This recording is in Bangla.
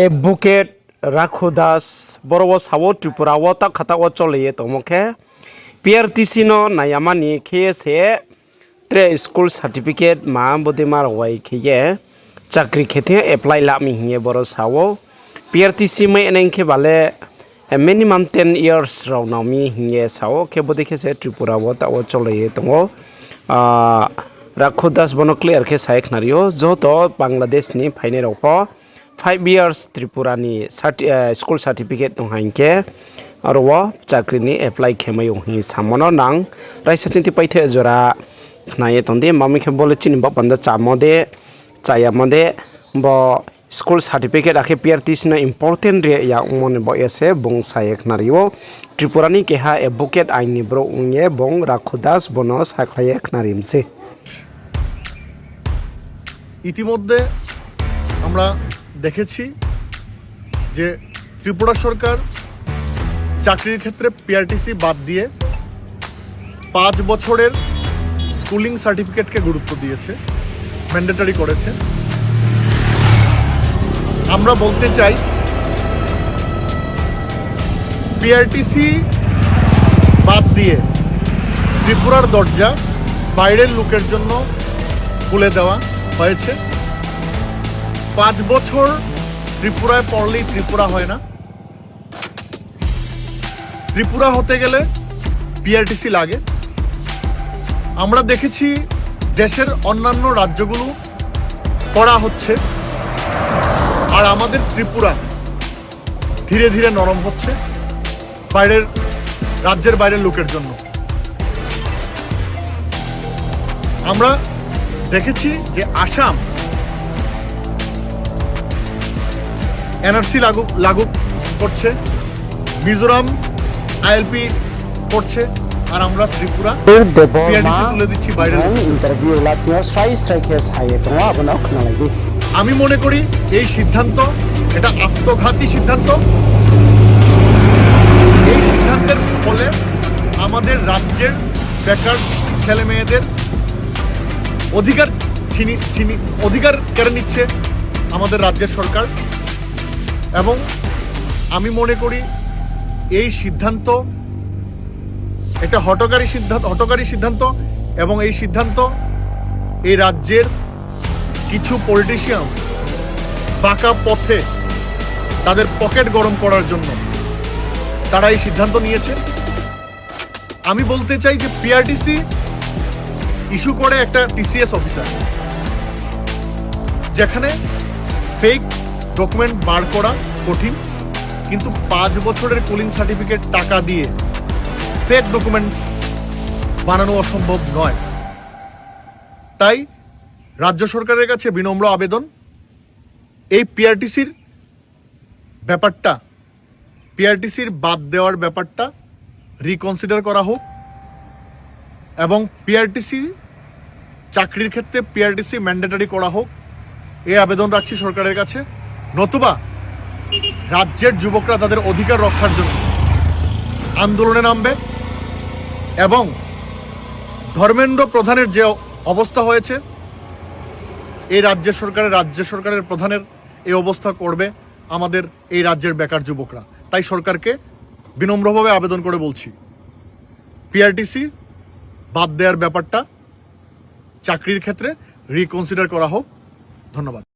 এডভোকেট রাখু দাস বড় সাবো ত্রিপুরা ও তা খাতা ও চলে তোমাকে পিআরটিসি ন নাইমানি খেয়েছে ট্রে স্কুল সার্টিফিকেট মা বদে মার ওয়াই খেয়ে চাকরি খেতে এপ্লাই লামি হিয়ে বড় সাবো পিআরটিসি মে এনেকে বালে মিনিমাম 10 years রাও নামি হিয়ে সাবো কে বদে খেছে ত্রিপুরা ও তা ও চলে তোমা রাখু দাস বনো ক্লিয়ার কে সাইক নারিও যত বাংলাদেশ নি ফাইনে রাও 5 years ত্রিপুরানি স্কুল সার্টিফিকেট দং হাইকে আর ও চাকরিনি এপ্লাই খেমাই হি সামনো নাং রাইসা চিন্তি পাইথে জরা নায়ে তন্দে মামিকে বলে চিনি বাপান্দা চামদে চায়ামদে ব স্কুল সার্টিফিকেট আখে পিআরটিসি না ইম্পর্টেন্ট রে ইয়া মনে বয়সে বং সায়েক নারিও ত্রিপুরানি কেহা এডভোকেট আইনি ব্রো উঙে বং রাখু দাস বনো সাখায়েক নারিমসে ইতিমধ্যে আমরা দেখেছি যে ত্রিপুরা সরকার চাকরির ক্ষেত্রে পিআরটিসি বাদ দিয়ে 5 বছরের স্কুলিং সার্টিফিকেটকে গুরুত্ব দিয়েছে, ম্যান্ডেটরি করেছে। আমরা বলতে চাই পিআরটিসি বাদ দিয়ে ত্রিপুরার দরজা বাইরের লোকের জন্য খুলে দেওয়া হয়েছে। 5 বছর ত্রিপুরায় পড়লেই ত্রিপুরা হয় না। ত্রিপুরা হতে গেলে পিআরটিসি লাগে। আমরা দেখেছি দেশের অন্যান্য রাজ্যগুলো করা হচ্ছে, আর আমাদের ত্রিপুরা ধীরে ধীরে নরম হচ্ছে রাজ্যের বাইরের লোকের জন্য। আমরা দেখেছি যে আসাম এনআরসি লাগু করছে, মিজোরাম আইএলপি করছে, আর আমরা ত্রিপুরা পিআরটিসি তুলে দিচ্ছি বাইরে। আমি মনে করি এই সিদ্ধান্ত এটা আত্মঘাতী সিদ্ধান্ত। এই সিদ্ধান্তের ফলে আমাদের রাজ্যের বেকার ছেলে মেয়েদের অধিকার কেড়ে নিচ্ছে আমাদের রাজ্যের সরকার। এবং আমি মনে করি এই সিদ্ধান্ত একটা হঠকারী সিদ্ধান্ত এবং এই সিদ্ধান্ত এই রাজ্যের কিছু পলিটিশিয়ান বাঁকা পথে তাদের পকেট গরম করার জন্য তারা এই সিদ্ধান্ত নিয়েছে। আমি বলতে চাই যে পিআরটিসি ইস্যু করে একটা টিসিএস অফিসার, যেখানে ফেক ডকুমেন্ট বার করা কঠিন, কিন্তু 5 বছরের কুলিং সার্টিফিকেট টাকা দিয়ে ফেক ডকুমেন্ট বানানো অসম্ভব নয়। তাই রাজ্য সরকারের কাছে বিনম্র আবেদন, এই পিআরটিসির বাদ দেওয়ার ব্যাপারটা রিকনসিডার করা হোক এবং পিআরটিসি চাকরির ক্ষেত্রে পিআরটিসি ম্যান্ডেটরি করা হোক, এই আবেদন রাখছি সরকারের কাছে। নতুবা রাজ্যের যুবকরা তাদের অধিকার রক্ষার জন্য আন্দোলনে নামবে এবং ধর্মেন্দ্র প্রধানের যে অবস্থা হয়েছে এই রাজ্য সরকারের প্রধানের এই অবস্থা করবে আমাদের এই রাজ্যের বেকার যুবকরা। তাই সরকারকে বিনম্রভাবে আবেদন করে বলছি, পিআরটিসি বাদ দেওয়ার ব্যাপারটা চাকরির ক্ষেত্রে রিকনসিডার করা হোক। ধন্যবাদ।